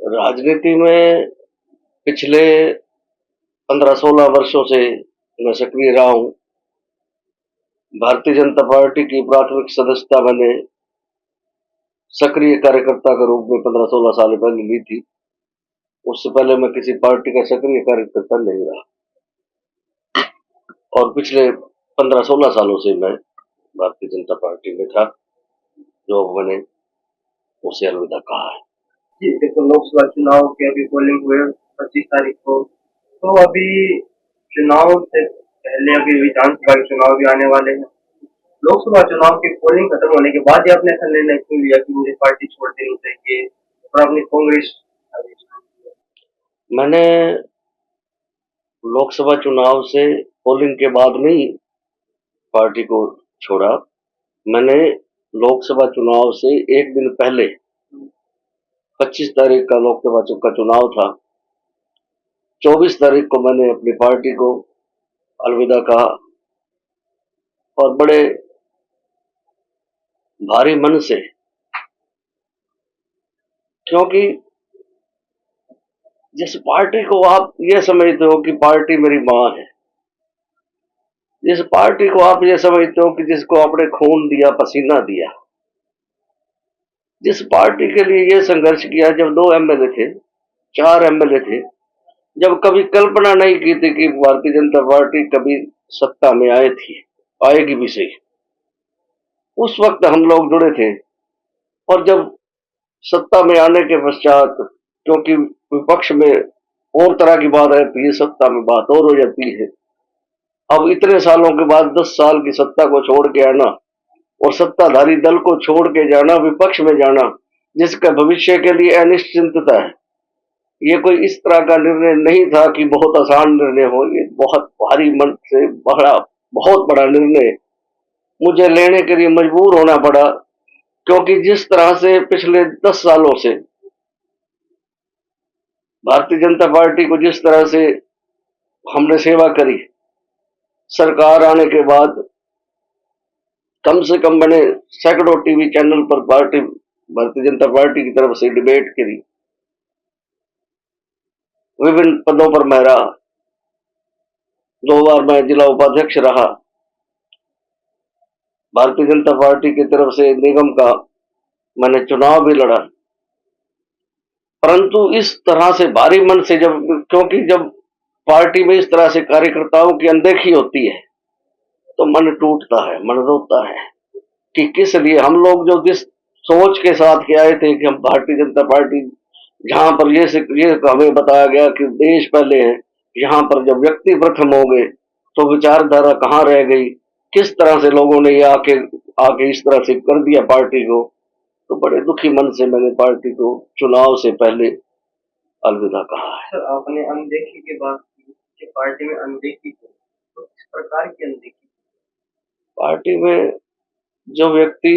राजनीति में पिछले 15-16 वर्षों से मैं सक्रिय रहा हूँ। भारतीय जनता पार्टी की प्राथमिक सदस्यता मैंने सक्रिय कार्यकर्ता के रूप में 15-16 साल पहले ली थी। उससे पहले मैं किसी पार्टी का सक्रिय कार्यकर्ता नहीं रहा और पिछले 15-16 सालों से मैं भारतीय जनता पार्टी में था, जो मैंने उसे अलविदा कहा है। जी, देखो लोकसभा चुनाव के अभी पोलिंग हुए 25 तारीख को, तो अभी चुनाव से पहले अभी विधानसभा के चुनाव भी आने वाले हैं। लोकसभा चुनाव की पोलिंग खत्म होने के बाद ही आपने ऐसा निर्णय क्यों लिया कि मुझे पार्टी छोड़ देनी चाहिए और अपनी कांग्रेस? मैंने लोकसभा चुनाव से पोलिंग के बाद नहीं पार्टी को छोड़ा। मैंने लोकसभा चुनाव से एक दिन पहले 25 तारीख का लोकसभा का चुनाव था। 24 तारीख को मैंने अपनी पार्टी को अलविदा कहा और बड़े भारी मन से, क्योंकि जिस पार्टी को आप ये समझते हो कि पार्टी मेरी मां है, जिस पार्टी को आप ये समझते हो कि जिसको आपने खून दिया, पसीना दिया, जिस पार्टी के लिए ये संघर्ष किया, जब 2 एमएलए थे, 4 एमएलए थे, जब कभी कल्पना नहीं की थी कि भारतीय जनता पार्टी कभी सत्ता में आएगी भी सही, उस वक्त हम लोग जुड़े थे। और जब सत्ता में आने के पश्चात, क्योंकि विपक्ष में और तरह की बात रहती है, सत्ता में बात और हो जाती है। अब इतने सालों के बाद 10 साल की सत्ता को छोड़ के आना और सत्ताधारी दल को छोड़ के जाना, विपक्ष में जाना, जिसका भविष्य के लिए अनिश्चितता है, ये कोई इस तरह का निर्णय नहीं था कि बहुत आसान निर्णय हो। ये बहुत भारी मन से बहुत बड़ा निर्णय मुझे लेने के लिए मजबूर होना पड़ा, क्योंकि जिस तरह से पिछले 10 सालों से भारतीय जनता पार्टी को जिस तरह से हमने सेवा करी, सरकार आने के बाद कम से कम मैंने सैकड़ों टीवी चैनल पर भारतीय जनता पार्टी की तरफ से डिबेट करी, विभिन्न पदों पर मैं रहा, 2 बार मैं जिला उपाध्यक्ष रहा, भारतीय जनता पार्टी की तरफ से निगम का मैंने चुनाव भी लड़ा। परंतु इस तरह से भारी मन से, क्योंकि जब पार्टी में इस तरह से कार्यकर्ताओं की अनदेखी होती है तो मन टूटता है, मन रोता है कि किस लिए हम लोग जो जिस सोच के साथ के आए थे कि हम भारतीय जनता पार्टी, जहां पर ये हमें बताया गया कि देश पहले है, यहाँ पर जब व्यक्ति प्रथम हो गए तो विचारधारा कहाँ रह गई, किस तरह से लोगों ने ये आके इस तरह से कर दिया पार्टी को। तो बड़े दुखी मन से मैंने पार्टी को चुनाव से पहले अलविदा कहा है। सर, आपने अनदेखी की बात की कि पार्टी में अनदेखी, तो किस प्रकार की अनदेखी? पार्टी में जो व्यक्ति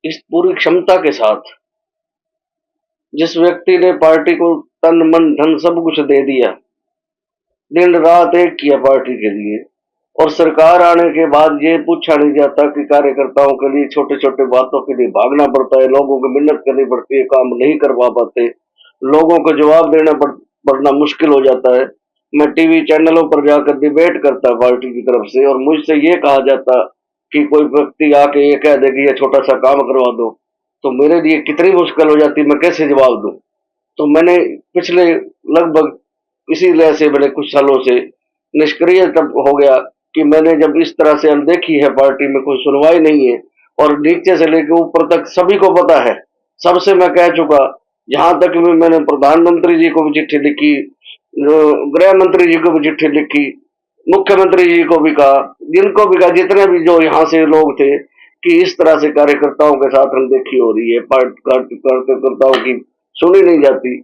इस पूरी क्षमता के साथ, जिस व्यक्ति ने पार्टी को तन मन धन सब कुछ दे दिया, दिन रात एक किया पार्टी के लिए, और सरकार आने के बाद ये पूछा नहीं जाता कि कार्यकर्ताओं के लिए छोटे छोटे बातों के लिए भागना पड़ता है, लोगों को मिन्नत करनी पड़ती है, काम नहीं करवा पाते, लोगों को जवाब देना पड़ना मुश्किल हो जाता है। मैं टीवी चैनलों पर जाकर डिबेट करता पार्टी की तरफ से, और मुझसे ये कहा जाता कि कोई व्यक्ति आके ये कह दे कि ये छोटा सा काम करवा दो, तो मेरे लिए कितनी मुश्किल हो जाती, मैं कैसे जवाब दूं। तो मैंने पिछले लगभग इसीलिए से मैंने कुछ सालों से निष्क्रिय तब हो गया कि मैंने जब इस तरह से अनदेखी है, पार्टी में कोई सुनवाई नहीं है, और नीचे से लेकर ऊपर तक सभी को पता है, सबसे मैं कह चुका, यहाँ तक भी मैंने प्रधानमंत्री जी को भी चिट्ठी लिखी, गृह मंत्री जी को भी चिट्ठी लिखी, मुख्यमंत्री जी को भी कहा, जिनको भी कहा, जितने भी जो यहाँ से लोग थे, कि इस तरह से कार्यकर्ताओं के साथ अनदेखी हो रही है, कार्यकर्ताओं की सुनी नहीं जाती।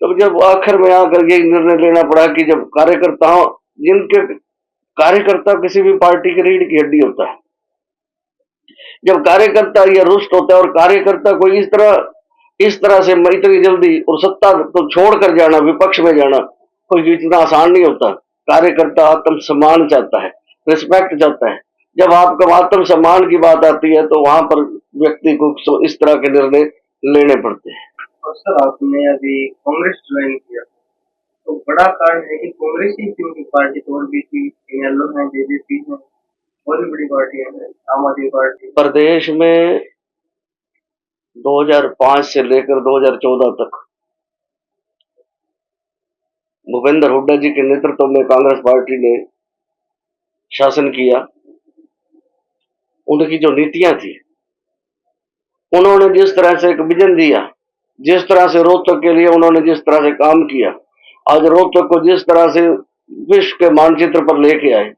तो जब आखिर में आकर ये निर्णय लेना पड़ा कि जब कार्यकर्ता किसी भी पार्टी की रीढ़ की हड्डी होता है, जब कार्यकर्ता ये रुष्ट होता है, और कार्यकर्ता को इस तरह से इतनी जल्दी और सत्ता तो छोड़कर जाना, विपक्ष में जाना कोई इतना आसान नहीं होता। कार्यकर्ता आत्म सम्मान चाहता है, रिस्पेक्ट चाहता है। जब आपका आत्म सम्मान की बात आती है तो वहां पर व्यक्ति को इस तरह के निर्णय लेने पड़ते हैं। और सर आपने अभी कांग्रेस ज्वाइन किया, तो बड़ा कारण है कि कांग्रेस ही क्यों की पार्टी तो और भी थी, इनेलो है, जेजेपी है, और भी बड़ी पार्टियां हैं, आम आदमी पार्टी। प्रदेश में 2005 से लेकर 2014 तक भूपेंद्र हुड्डा जी के नेतृत्व में कांग्रेस पार्टी ने शासन किया। उनकी जो नीतियां थी, उन्होंने जिस तरह से एक विजन दिया, जिस तरह से रोहतक के लिए उन्होंने जिस तरह से काम किया, आज रोहतक को जिस तरह से विश्व के मानचित्र पर लेके आए,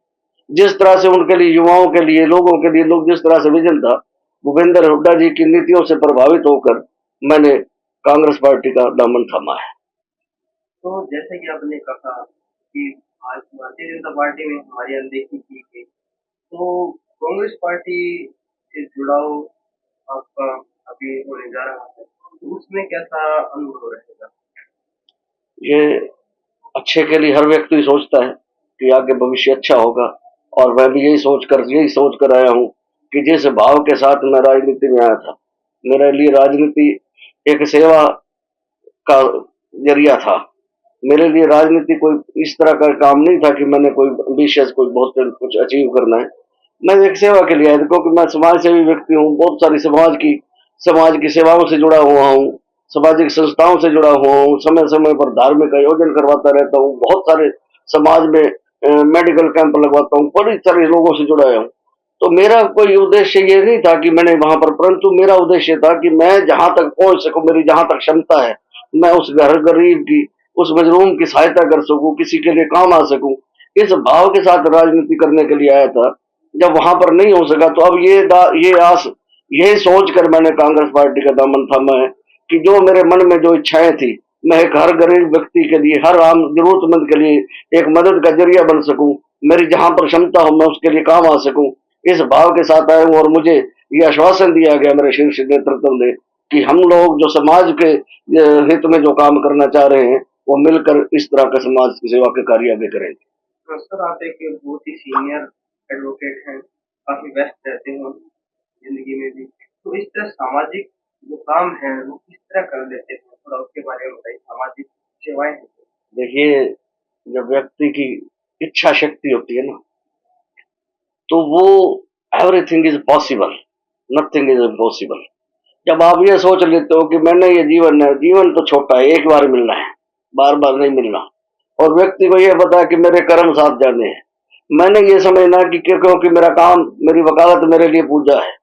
जिस तरह से उनके लिए, युवाओं के लिए, लोगों के लिए लोग जिस तरह से विजन था, भूपेंद्र हुड्डा जी की नीतियों से प्रभावित होकर मैंने कांग्रेस पार्टी का दामन थामा है। तो जैसे कि आपने कहा कि आज भारतीय जनता पार्टी में हमारी अनदेखी की गई, तो कांग्रेस पार्टी से जुड़ाव आपका अभी होने जा रहा है, तो उसमें कैसा अनुभव रहेगा? ये अच्छे के लिए हर व्यक्ति सोचता है कि आगे भविष्य अच्छा होगा, और मैं भी यही सोच कर आया हूँ कि जिस भाव के साथ मैं राजनीति में आया था, मेरे लिए राजनीति एक सेवा का जरिया था। मेरे लिए राजनीति कोई इस तरह का काम नहीं था कि मैंने कोई विशेष कोई बहुत कुछ अचीव करना है। मैं एक सेवा के लिए आया था, क्योंकि मैं समाज सेवी व्यक्ति हूँ। बहुत सारी समाज की सेवाओं से जुड़ा हुआ हूँ, सामाजिक संस्थाओं से जुड़ा हुआ हूँ, समय समय पर धार्मिक आयोजन करवाता रहता हूँ, बहुत सारे समाज में मेडिकल कैंप लगवाता हूँ, बड़ी सारे लोगों से जुड़ा हूँ। तो मेरा कोई उद्देश्य ये नहीं था कि मैंने वहां पर, परंतु मेरा उद्देश्य था कि मैं जहां तक पहुंच सकूं, मेरी जहां तक क्षमता है, मैं उस घर गरीब की, उस मजलूम की सहायता कर सकूं, किसी के लिए काम आ सकूं। इस भाव के साथ राजनीति करने के लिए आया था। जब वहां पर नहीं हो सका, तो अब ये सोच कर मैंने कांग्रेस पार्टी का दामन थामा है कि जो मेरे मन में जो इच्छाएं थी, मैं एक हर गरीब व्यक्ति के लिए, हर आम जरूरतमंद के लिए एक मदद का जरिया बन सकूं, मेरी जहां पर क्षमता हो मैं उसके लिए काम आ सकूं, इस भाव के साथ आए हूं। और मुझे ये आश्वासन दिया गया मेरे शीर्ष नेतृत्व ने कि हम लोग जो समाज के हित में जो काम करना चाह रहे हैं, वो मिलकर इस तरह का समाज की सेवा के कार्य आगे करेंगे। तो सर आप एक बहुत ही सीनियर एडवोकेट हैं, काफी व्यस्त रहते हैं जिंदगी में भी, तो इस तरह सामाजिक जो काम है वो किस तरह कर लेते हैं, थोड़ा उसके बारे में बताइए, सामाजिक सेवाएं हैं। देखिए, जब व्यक्ति की इच्छा शक्ति होती है ना, तो वो everything is possible, nothing is impossible. जब आप ये सोच लेते हो कि मैंने ये जीवन है, जीवन तो छोटा है, एक बार मिलना है, बार बार नहीं मिलना, और व्यक्ति को ये पता है कि मेरे कर्म साथ जाने हैं, मैंने ये समझना कि क्योंकि मेरा काम, मेरी वकालत मेरे लिए पूजा है,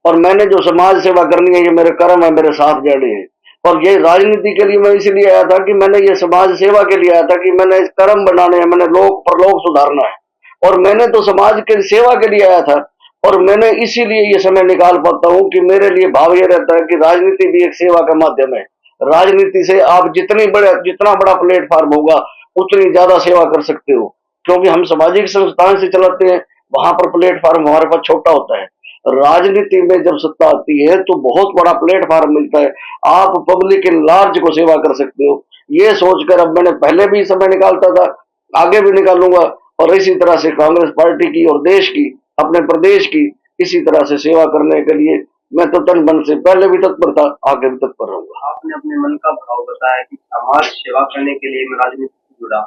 और मैंने जो समाज सेवा करनी है, ये मेरे कर्म है, मेरे साथ जाने हैं। और ये राजनीति के लिए मैं इसलिए आया था कि मैंने ये समाज सेवा के लिए आया था कि मैंने कर्म बनाने हैं, मैंने लोक परलोक सुधारना है, और मैंने तो समाज के सेवा के लिए आया था। और मैंने इसीलिए ये समय निकाल पाता हूँ कि मेरे लिए भाव ये रहता है कि राजनीति भी एक सेवा का माध्यम है। राजनीति से आप जितना बड़ा प्लेटफॉर्म होगा, उतनी ज्यादा सेवा कर सकते हो, क्योंकि हम सामाजिक संस्थान से चलाते हैं, वहां पर प्लेटफॉर्म हमारे पास छोटा होता है। राजनीति में जब सत्ता आती है तो बहुत बड़ा प्लेटफॉर्म मिलता है, आप पब्लिक इन लार्ज को सेवा कर सकते हो। ये सोचकर अब मैंने पहले भी समय निकालता था, आगे भी निकालूंगा, और इसी तरह से कांग्रेस पार्टी की और देश की, अपने प्रदेश की इसी तरह से सेवा करने के लिए मैं तो तन मन से पहले भी तत्पर था, आगे भी तत्पर रहूंगा। आपने अपने मन का भाव बताया कि समाज सेवा करने के लिए मैं राजनीति से जुड़ा,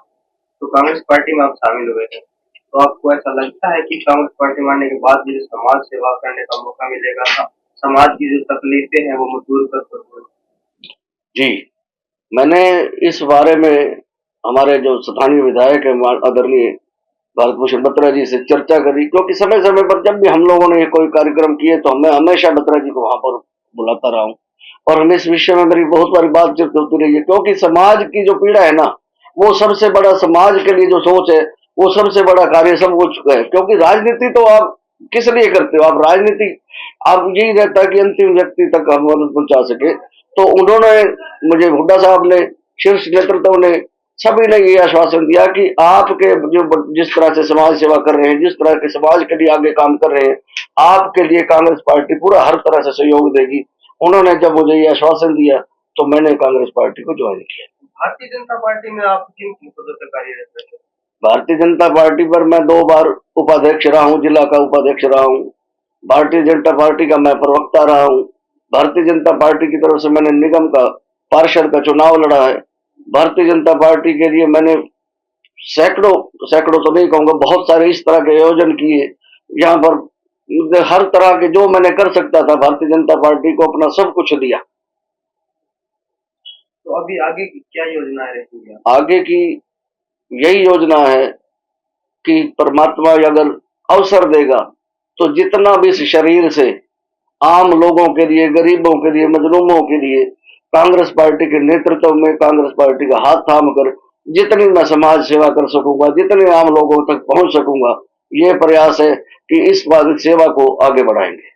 तो कांग्रेस पार्टी में आप शामिल हुए हैं, तो आपको ऐसा लगता है कि कांग्रेस पार्टी में आने के बाद मुझे समाज सेवा करने का मौका मिलेगा, समाज की जो तकलीफें हैं वो मैं दूर कर सकूँ? जी, मैंने इस बारे में हमारे जो स्थानीय विधायक है आदरणीय भारत भूषण बत्रा जी से चर्चा करी, क्योंकि समय समय पर जब भी हम लोगों ने कोई कार्यक्रम किए तो मैं हमेशा बत्रा जी को वहां पर बुलाता रहा हूं, और हम इस विषय में मेरी बहुत सारी बातचीत होती रही है। क्योंकि समाज की जो पीड़ा है ना, वो सबसे बड़ा, समाज के लिए जो सोच है, वो सबसे बड़ा कार्य सब हो चुका है। क्योंकि राजनीति तो आप किस लिए करते हो, आप राजनीति, आप यही रहता है कि अंतिम व्यक्ति तक हम मदद पहुंचा सके। तो उन्होंने, मुझे हुड्डा साहब ने, शीर्ष नेतृत्व ने, सभी ने ये आश्वासन दिया कि आपके जो जिस तरह से समाज सेवा कर रहे हैं, जिस तरह के समाज के लिए आगे काम कर रहे हैं, आपके लिए कांग्रेस पार्टी पूरा हर तरह से सहयोग देगी। उन्होंने जब मुझे ये आश्वासन दिया तो मैंने कांग्रेस पार्टी को ज्वाइन किया। भारतीय जनता पार्टी में आप किन किन पदों पर कार्यरत रहे? भारतीय जनता पार्टी पर मैं 2 बार उपाध्यक्ष रहा हूँ, जिला का उपाध्यक्ष रहा हूँ। भारतीय जनता पार्टी का मैं प्रवक्ता रहा हूँ। भारतीय जनता पार्टी की तरफ से मैंने निगम का पार्षद का चुनाव लड़ा है। भारतीय जनता पार्टी के लिए मैंने सैकड़ों सैकड़ों तो नहीं कहूंगा, बहुत सारे इस तरह के आयोजन किए। यहाँ पर हर तरह के जो मैंने कर सकता था, भारतीय जनता पार्टी को अपना सब कुछ दिया। तो अभी आगे की क्या योजनाएं रहेंगी? आगे की यही योजना है कि परमात्मा अगर अवसर देगा तो जितना भी इस शरीर से आम लोगों के लिए, गरीबों के लिए, मजलूमों के लिए कांग्रेस पार्टी के नेतृत्व में कांग्रेस पार्टी का हाथ थाम कर जितनी मैं समाज सेवा कर सकूंगा, जितने आम लोगों तक पहुंच सकूंगा, ये प्रयास है कि इस बात सेवा को आगे बढ़ाएंगे।